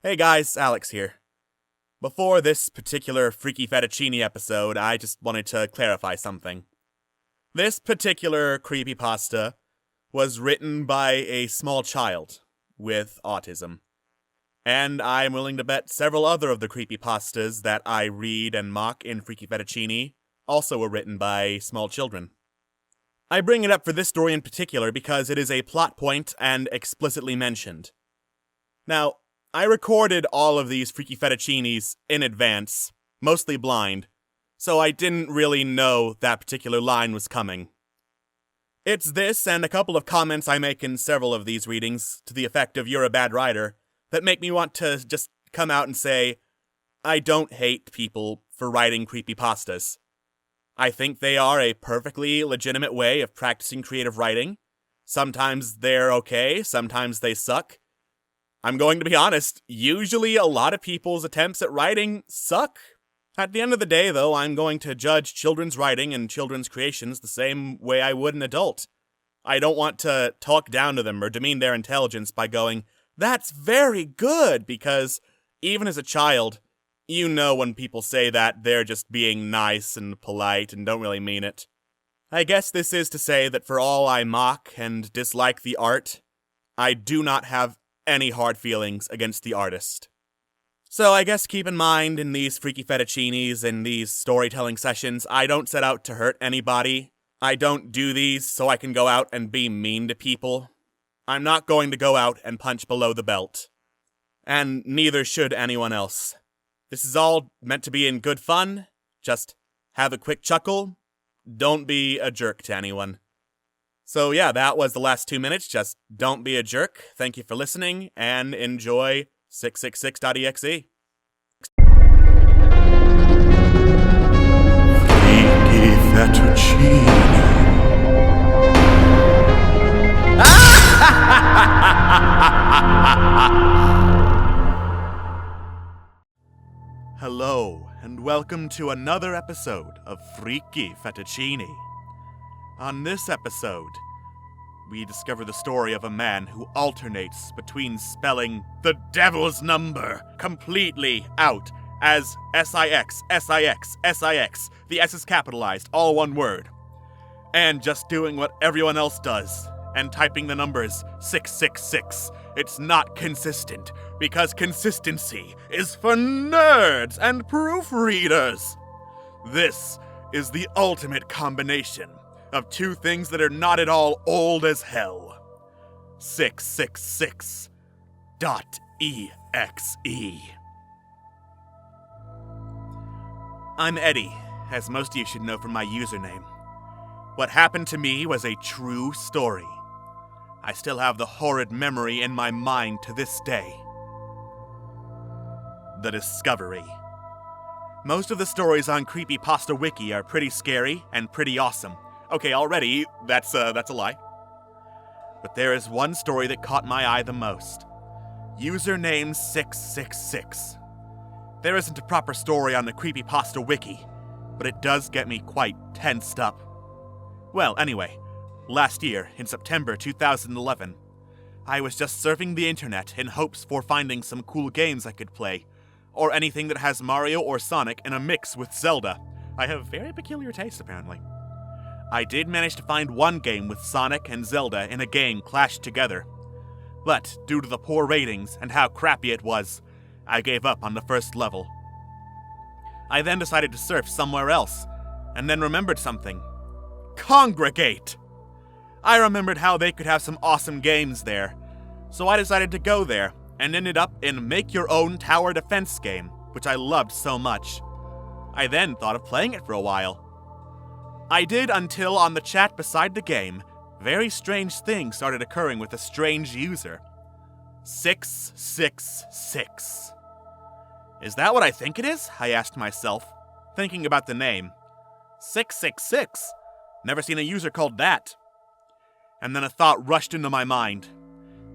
Hey guys, Alex here. Before this particular Freaky Fettuccine episode, I just wanted to clarify something. This particular creepypasta was written by a small child with autism. And I'm willing to bet several other of the creepypastas that I read and mock in Freaky Fettuccine also were written by small children. I bring it up for this story in particular because it is a plot point and explicitly mentioned. Now, I recorded all of these Freaky Fettuccines in advance, mostly blind, so I didn't really know that particular line was coming. It's this and a couple of comments I make in several of these readings to the effect of "you're a bad writer" that make me want to just come out and say, I don't hate people for writing creepypastas. I think they are a perfectly legitimate way of practicing creative writing. Sometimes they're okay, sometimes they suck. I'm going to be honest, usually a lot of people's attempts at writing suck. At the end of the day, though, I'm going to judge children's writing and children's creations the same way I would an adult. I don't want to talk down to them or demean their intelligence by going, "That's very good," because even as a child, you know when people say that they're just being nice and polite and don't really mean it. I guess this is to say that for all I mock and dislike the art, I do not have any hard feelings against the artist. So I guess keep in mind in these Freaky Fettuccines and these storytelling sessions, I don't set out to hurt anybody. I don't do these so I can go out and be mean to people. I'm not going to go out and punch below the belt. And neither should anyone else. This is all meant to be in good fun. Just have a quick chuckle. Don't be a jerk to anyone. So yeah, that was the last 2 minutes. Just don't be a jerk. Thank you for listening, and enjoy 666.exe. Freaky Fettuccine. Hello, and welcome to another episode of Freaky Fettuccine. On this episode, we discover the story of a man who alternates between spelling the devil's number completely out as S-I-X, S-I-X, S-I-X, the S is capitalized, all one word, and just doing what everyone else does, and typing the numbers 666. It's not consistent, because consistency is for nerds and proofreaders. This is the ultimate combination of two things that are not at all old as hell. 666.exe. I'm Eddie, as most of you should know from my username. What happened to me was a true story. I still have the horrid memory in my mind to this day. The Discovery. Most of the stories on Creepypasta Wiki are pretty scary and pretty awesome. Okay, already, that's a lie. But there is one story that caught my eye the most. Username 666. There isn't a proper story on the Creepypasta Wiki, but it does get me quite tensed up. Well, anyway, last year, in September 2011, I was just surfing the internet in hopes for finding some cool games I could play, or anything that has Mario or Sonic in a mix with Zelda. I have very peculiar taste, apparently. I did manage to find one game with Sonic and Zelda in a game clashed together. But due to the poor ratings and how crappy it was, I gave up on the first level. I then decided to surf somewhere else, and then remembered something. Congregate! I remembered how they could have some awesome games there, so I decided to go there, and ended up in Make Your Own Tower Defense game, which I loved so much. I then thought of playing it for a while. I did until on the chat beside the game, very strange things started occurring with a strange user. 666. Is that what I think it is? I asked myself, thinking about the name. 666? Never seen a user called that. And then a thought rushed into my mind.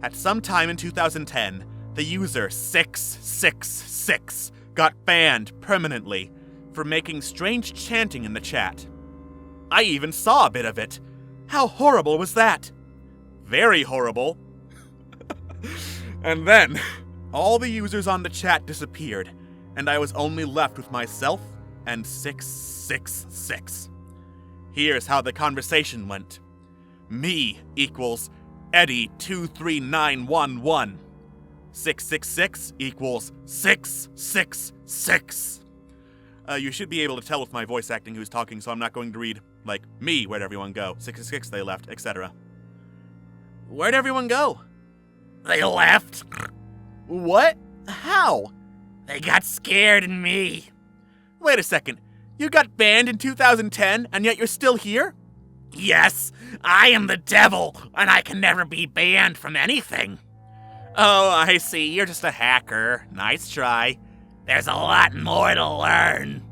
At some time in 2010, the user 666 got banned permanently for making strange chanting in the chat. I even saw a bit of it. How horrible was that? Very horrible. And then, All the users on the chat disappeared, and I was only left with myself and 666. Here's how the conversation went. Me equals Eddie23911. 666 equals 666. You should be able to tell with my voice acting who's talking, so I'm not going to read, like, me, where'd everyone go? 666, they left, etc. Where'd everyone go? They left. What? How? They got scared of me. Wait a second. You got banned in 2010, and yet you're still here? Yes, I am the devil, and I can never be banned from anything. Oh, I see. You're just a hacker. Nice try. There's a lot more to learn.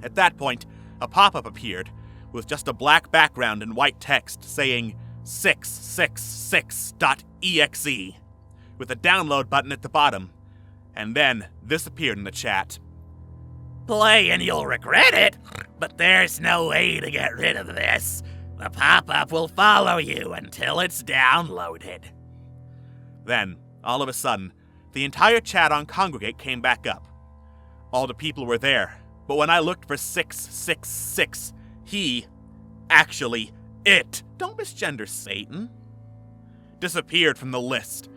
At that point, a pop-up appeared with just a black background and white text saying 666.exe with a download button at the bottom. And then this appeared in the chat. Play and you'll regret it, but there's no way to get rid of this. The pop-up will follow you until it's downloaded. Then, all of a sudden, the entire chat on Congregate came back up. All the people were there, but when I looked for 666, it, don't misgender Satan, disappeared from the list.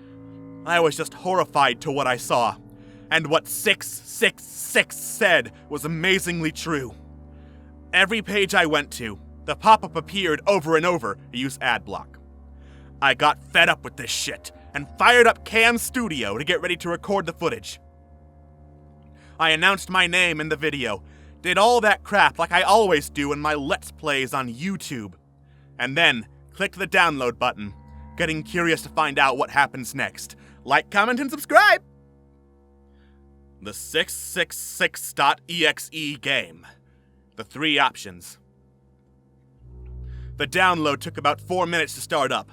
I was just horrified to what I saw, and what 666 said was amazingly true. Every page I went to, the pop-up appeared over and over, use ad block. I got fed up with this shit, and fired up Cam Studio to get ready to record the footage. I announced my name in the video, did all that crap like I always do in my Let's Plays on YouTube, and then clicked the download button, getting curious to find out what happens next. Like, comment, and subscribe! The 666.exe game. The 3 options. The download took about 4 minutes to start up,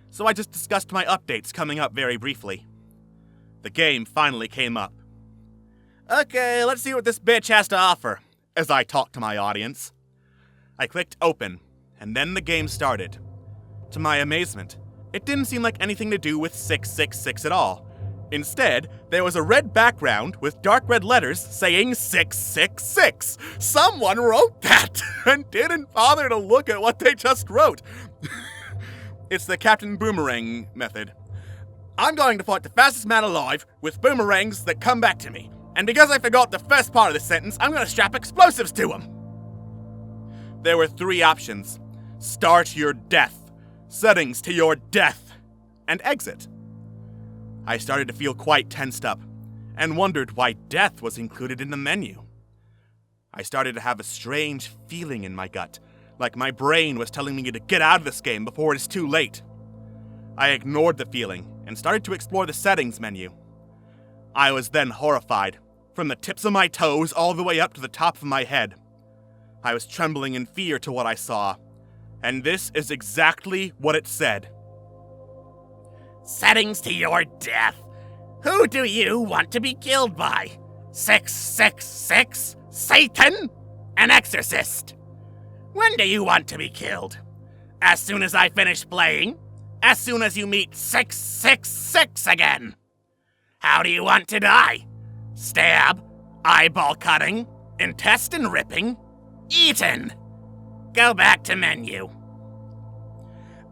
so I just discussed my updates coming up very briefly. The game finally came up. Okay, let's see what this bitch has to offer, as I talked to my audience. I clicked open, and then the game started. To my amazement, it didn't seem like anything to do with 666 at all. Instead, there was a red background with dark red letters saying 666. Someone wrote that and didn't bother to look at what they just wrote. It's the Captain Boomerang method. I'm going to fight the fastest man alive with boomerangs that come back to me. And because I forgot the first part of the sentence, I'm going to strap explosives to them. There were 3 options. Start your death, settings to your death, and exit. I started to feel quite tensed up, and wondered why death was included in the menu. I started to have a strange feeling in my gut, like my brain was telling me to get out of this game before it is too late. I ignored the feeling and started to explore the settings menu. I was then horrified, from the tips of my toes all the way up to the top of my head. I was trembling in fear to what I saw, and this is exactly what it said. Settings to your death. Who do you want to be killed by? 666? Satan? An exorcist? When do you want to be killed? As soon as I finish playing? As soon as you meet 666 again? How do you want to die? Stab? Eyeball cutting? Intestine ripping? Eaten? Go back to menu.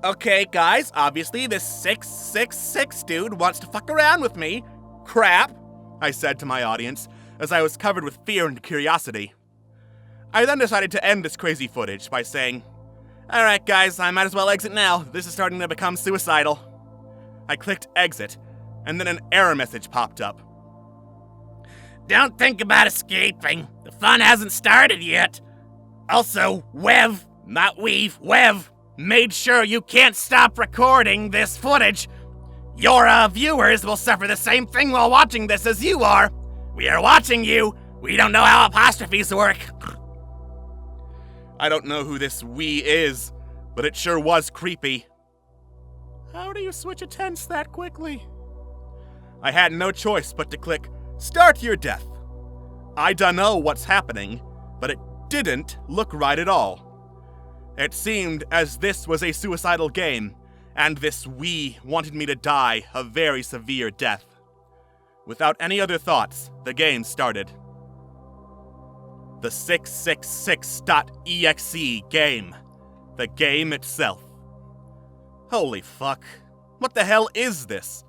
Okay, guys, obviously this 666 dude wants to fuck around with me. Crap, I said to my audience, as I was covered with fear and curiosity. I then decided to end this crazy footage by saying, alright guys, I might as well exit now. This is starting to become suicidal. I clicked exit, and then an error message popped up. Don't think about escaping. The fun hasn't started yet. Also, Wev, not Weave, Wev, made sure you can't stop recording this footage. Your viewers will suffer the same thing while watching this as you are. We are watching you. We don't know how apostrophes work. I don't know who this we is, but it sure was creepy. How do you switch a tense that quickly? I had no choice but to click Start Your Death. I dunno what's happening, but it didn't look right at all. It seemed as this was a suicidal game, and this we wanted me to die a very severe death. Without any other thoughts, the game started. The 666.exe game. The game itself. Holy fuck. What the hell is this?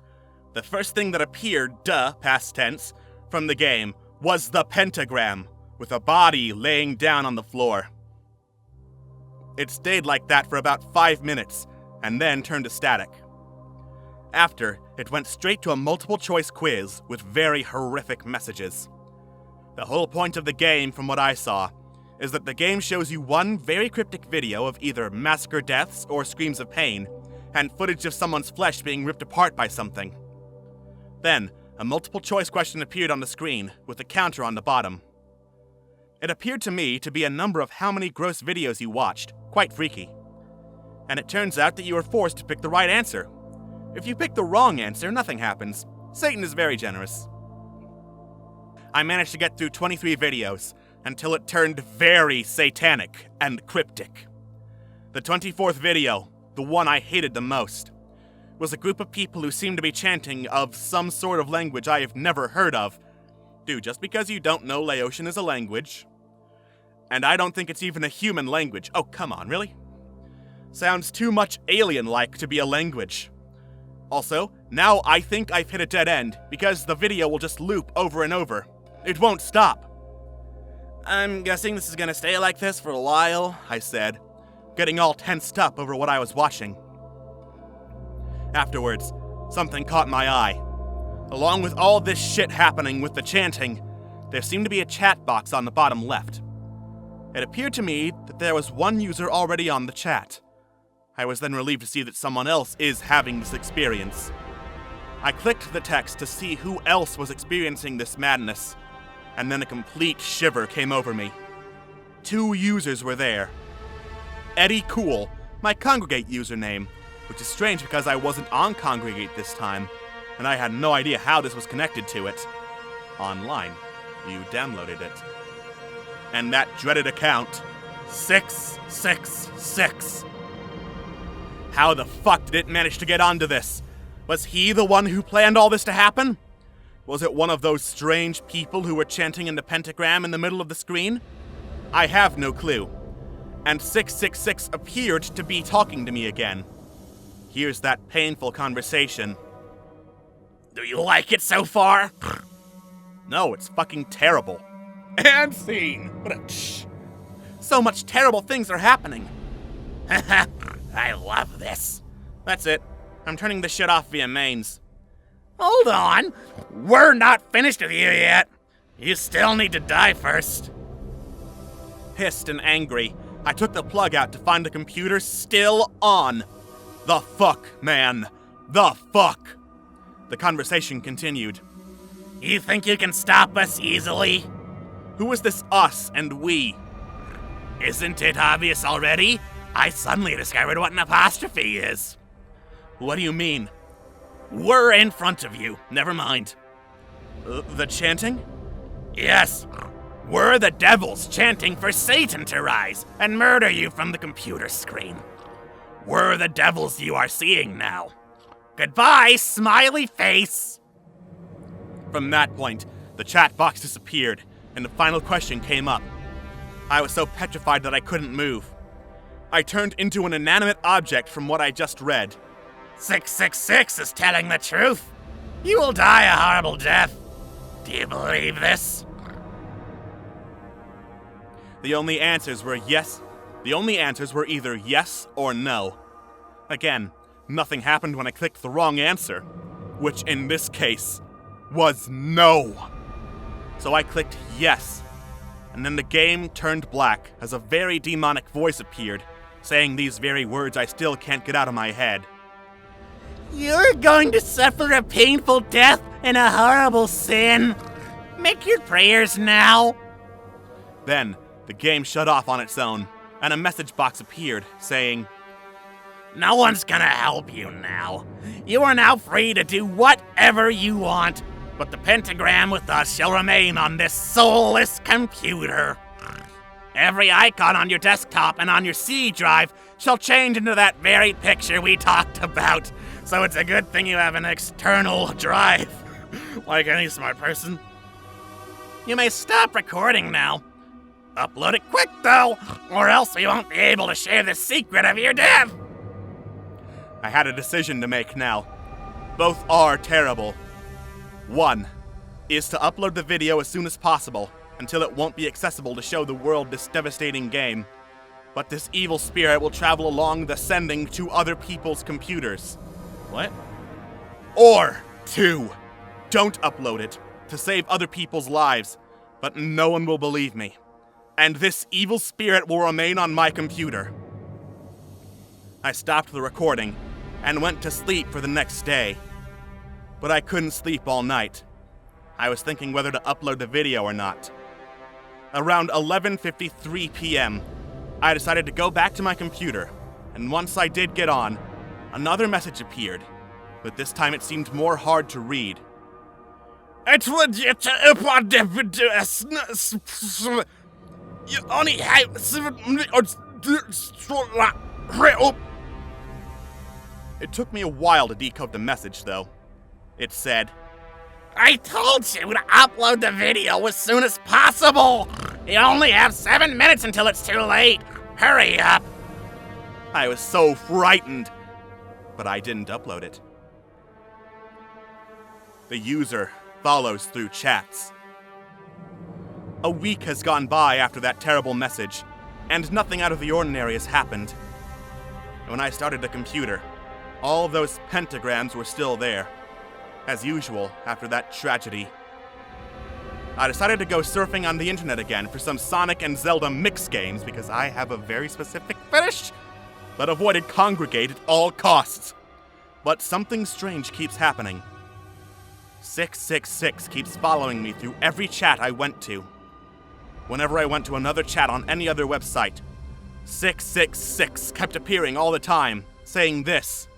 The first thing that appeared, past tense, from the game was the pentagram, with a body laying down on the floor. It stayed like that for about 5 minutes, and then turned to static. After, it went straight to a multiple-choice quiz with very horrific messages. The whole point of the game, from what I saw, is that the game shows you one very cryptic video of either massacre deaths or screams of pain, and footage of someone's flesh being ripped apart by something. Then, a multiple-choice question appeared on the screen, with a counter on the bottom. It appeared to me to be a number of how many gross videos you watched, quite freaky. And it turns out that you were forced to pick the right answer. If you pick the wrong answer, nothing happens. Satan is very generous. I managed to get through 23 videos, until it turned very satanic and cryptic. The 24th video, the one I hated the most, was a group of people who seemed to be chanting of some sort of language I have never heard of. Dude, just because you don't know Laotian is a language, and I don't think it's even a human language. Oh, come on, really? Sounds too much alien-like to be a language. Also, now I think I've hit a dead end, because the video will just loop over and over. It won't stop. I'm guessing this is gonna stay like this for a while, I said, getting all tensed up over what I was watching. Afterwards, something caught my eye. Along with all this shit happening with the chanting, there seemed to be a chat box on the bottom left. It appeared to me that there was one user already on the chat. I was then relieved to see that someone else is having this experience. I clicked the text to see who else was experiencing this madness, and then a complete shiver came over me. 2 users were there. Eddie Cool, my Congregate username, which is strange because I wasn't on Congregate this time, and I had no idea how this was connected to it. Online. You downloaded it. And that dreaded account, 666. How the fuck did it manage to get onto this? Was he the one who planned all this to happen? Was it one of those strange people who were chanting in the pentagram in the middle of the screen? I have no clue. And 666 appeared to be talking to me again. Here's that painful conversation. Do you like it so far? No, it's fucking terrible. And scene. So much terrible things are happening. I love this. That's it. I'm turning this shit off via mains. Hold on. We're not finished with you yet. You still need to die first. Pissed and angry, I took the plug out to find the computer still on. The fuck, man. The fuck. The conversation continued. You think you can stop us easily? Who is this us and we? Isn't it obvious already? I suddenly discovered what an apostrophe is. What do you mean? We're in front of you. Never mind. The chanting? Yes. We're the devils chanting for Satan to rise and murder you from the computer screen. We're the devils you are seeing now. Goodbye, smiley face. From that point, the chat box disappeared, and the final question came up. I was so petrified that I couldn't move. I turned into an inanimate object from what I just read. 666 is telling the truth. You will die a horrible death. Do you believe this? The only answers were either yes or no. Again, nothing happened when I clicked the wrong answer, which in this case was no. So I clicked yes, and then the game turned black as a very demonic voice appeared, saying these very words I still can't get out of my head. You're going to suffer a painful death and a horrible sin. Make your prayers now. Then, the game shut off on its own, and a message box appeared, saying, No one's gonna help you now. You are now free to do whatever you want, but the pentagram with us shall remain on this soulless computer. Every icon on your desktop and on your C drive shall change into that very picture we talked about, so it's a good thing you have an external drive. like any smart person. You may stop recording now. Upload it quick, though, or else we won't be able to share the secret of your death. I had a decision to make now. Both are terrible. One is to upload the video as soon as possible, until it won't be accessible to show the world this devastating game. But this evil spirit will travel along the sending to other people's computers. What? Or two, don't upload it to save other people's lives, but no one will believe me. And this evil spirit will remain on my computer. I stopped the recording and went to sleep for the next day. But I couldn't sleep all night. I was thinking whether to upload the video or not. Around 11:53 p.m., I decided to go back to my computer, and once I did get on, another message appeared, but this time it seemed more hard to read. You only have 7 minutes. It took me a while to decode the message, though. It said, I told you to upload the video as soon as possible. You only have 7 minutes until it's too late. Hurry up. I was so frightened, but I didn't upload it. The user follows through chats. A week has gone by after that terrible message, and nothing out of the ordinary has happened. When I started the computer, all those pentagrams were still there, as usual after that tragedy. I decided to go surfing on the internet again for some Sonic and Zelda mix games because I have a very specific fetish, but avoided Congregate at all costs. But something strange keeps happening. 666 keeps following me through every chat I went to. Whenever I went to another chat on any other website, 666 kept appearing all the time, saying this.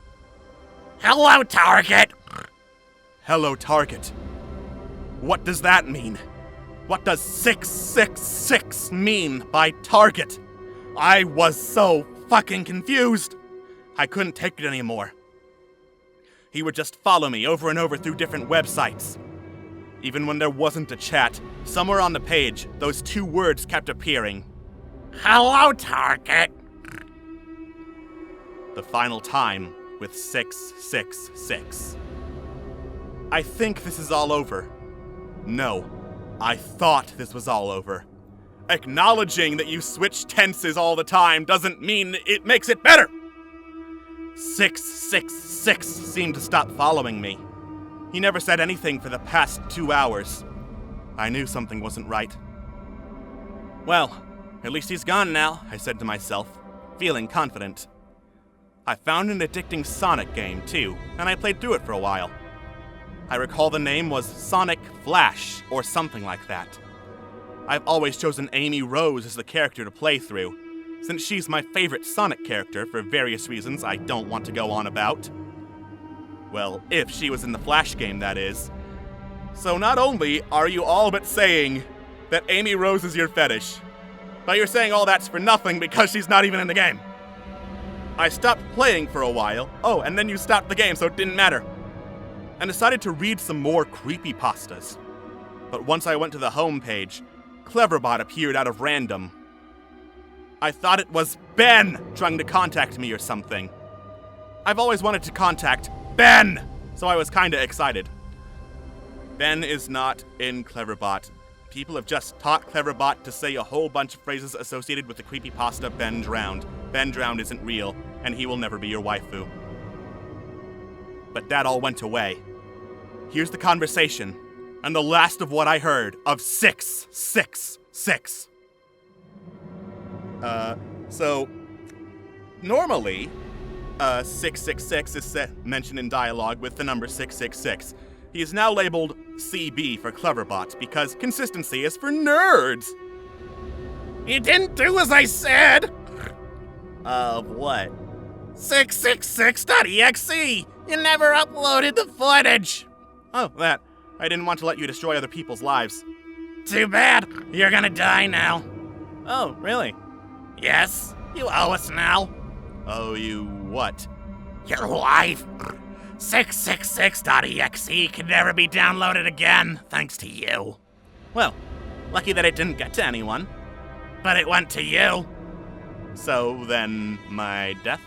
Hello, Target. Hello, Target. What does that mean? What does 666 mean by Target? I was so fucking confused. I couldn't take it anymore. He would just follow me over and over through different websites. Even when there wasn't a chat, somewhere on the page, those two words kept appearing. Hello, Target. The final time with 666. I think this is all over. No, I thought this was all over. Acknowledging that you switch tenses all the time doesn't mean it makes it better. 666 seemed to stop following me. He never said anything for the past 2 hours. I knew something wasn't right. Well, at least he's gone now, I said to myself, feeling confident. I found an addicting Sonic game, too, and I played through it for a while. I recall the name was Sonic Flash, or something like that. I've always chosen Amy Rose as the character to play through, since she's my favorite Sonic character for various reasons I don't want to go on about. Well, if she was in the Flash game, that is. So not only are you all but saying that Amy Rose is your fetish, but you're saying all that's for nothing because she's not even in the game. I stopped playing for a while. Oh, and then you stopped the game, so it didn't matter. And decided to read some more creepypastas. But once I went to the home page, Cleverbot appeared out of random. I thought it was Ben trying to contact me or something. I've always wanted to contact Ben, so I was kinda excited. Ben is not in Cleverbot. People have just taught Cleverbot to say a whole bunch of phrases associated with the creepypasta Ben Drowned. Ben Drowned isn't real, and he will never be your waifu. But that all went away. Here's the conversation, and the last of what I heard of 666. So, normally, 666 is mentioned in dialogue with the number 666. He is now labeled CB for Cleverbot because consistency is for nerds. You didn't do as I said. What? 666.exe. You never uploaded the footage. Oh, that. I didn't want to let you destroy other people's lives. Too bad. You're gonna die now. Oh, really? Yes, you owe us now. Oh, you what? Your life. 666.exe can never be downloaded again, thanks to you. Well, lucky that it didn't get to anyone. But it went to you. So then, my death?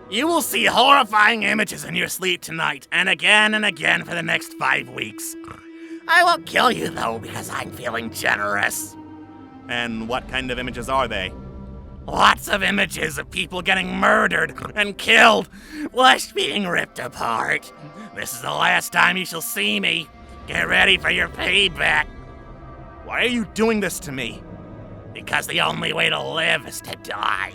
You will see horrifying images in your sleep tonight, and again for the next 5 weeks. I won't kill you, though, because I'm feeling generous. And what kind of images are they? Lots of images of people getting murdered and killed, flesh being ripped apart. This is the last time you shall see me. Get ready for your payback. Why are you doing this to me? Because the only way to live is to die.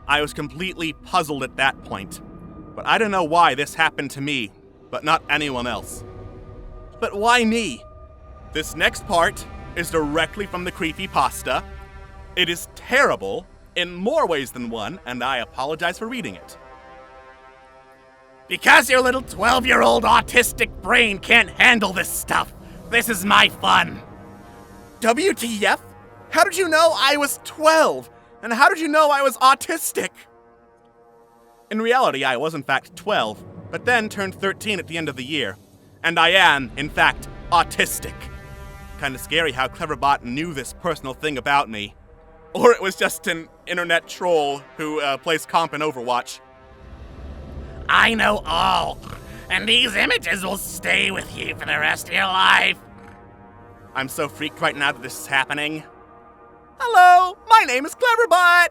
I was completely puzzled at that point, but I don't know why this happened to me, but not anyone else. But why me? This next part is directly from the Creepypasta. It is terrible in more ways than one, and I apologize for reading it. Because your little 12-year-old autistic brain can't handle this stuff, this is my fun. WTF? How did you know I was 12? And how did you know I was autistic? In reality, I was in fact 12, but then turned 13 at the end of the year. And I am, in fact, autistic. Kinda scary how Cleverbot knew this personal thing about me. Or it was just an internet troll who plays comp in Overwatch. I know all, and these images will stay with you for the rest of your life. I'm so freaked right now that this is happening. Hello, my name is Cleverbot!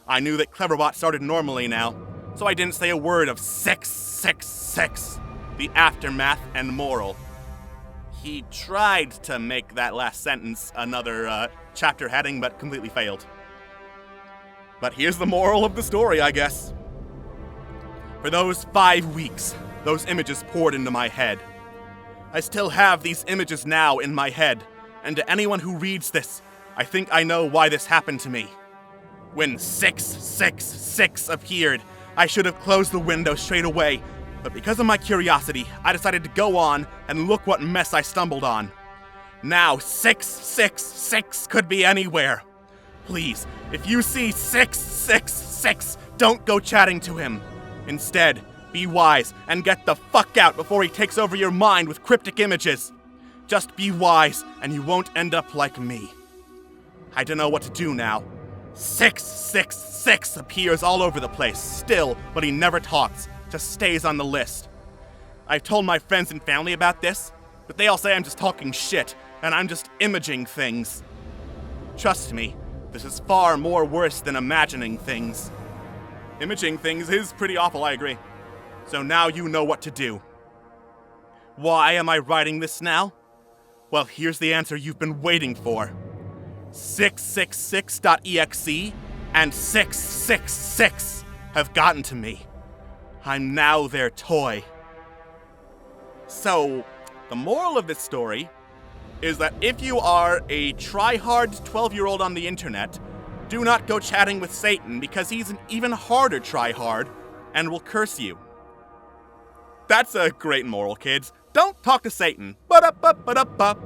I knew that Cleverbot started normally now, so I didn't say a word of 666, the aftermath and moral. He tried to make that last sentence another chapter heading, but completely failed. But here's the moral of the story, I guess. For those 5 weeks, those images poured into my head. I still have these images now in my head, and to anyone who reads this, I think I know why this happened to me. When 666 appeared, I should have closed the window straight away, but because of my curiosity, I decided to go on and look what mess I stumbled on. Now 666 could be anywhere. Please, if you see 666, don't go chatting to him. Instead, be wise and get the fuck out before he takes over your mind with cryptic images. Just be wise and you won't end up like me. I don't know what to do now. 666 appears all over the place, still, but he never talks, just stays on the list. I've told my friends and family about this, but they all say I'm just talking shit, and I'm just imaging things. Trust me, this is far more worse than imagining things. Imaging things is pretty awful, I agree. So now you know what to do. Why am I writing this now? Well, here's the answer you've been waiting for. 666.exe and 666 have gotten to me. I'm now their toy. So, the moral of this story is that if you are a try-hard 12-year-old on the internet, do not go chatting with Satan because he's an even harder try-hard and will curse you. That's a great moral, kids. Don't talk to Satan. Ba-da-ba-ba-da-ba.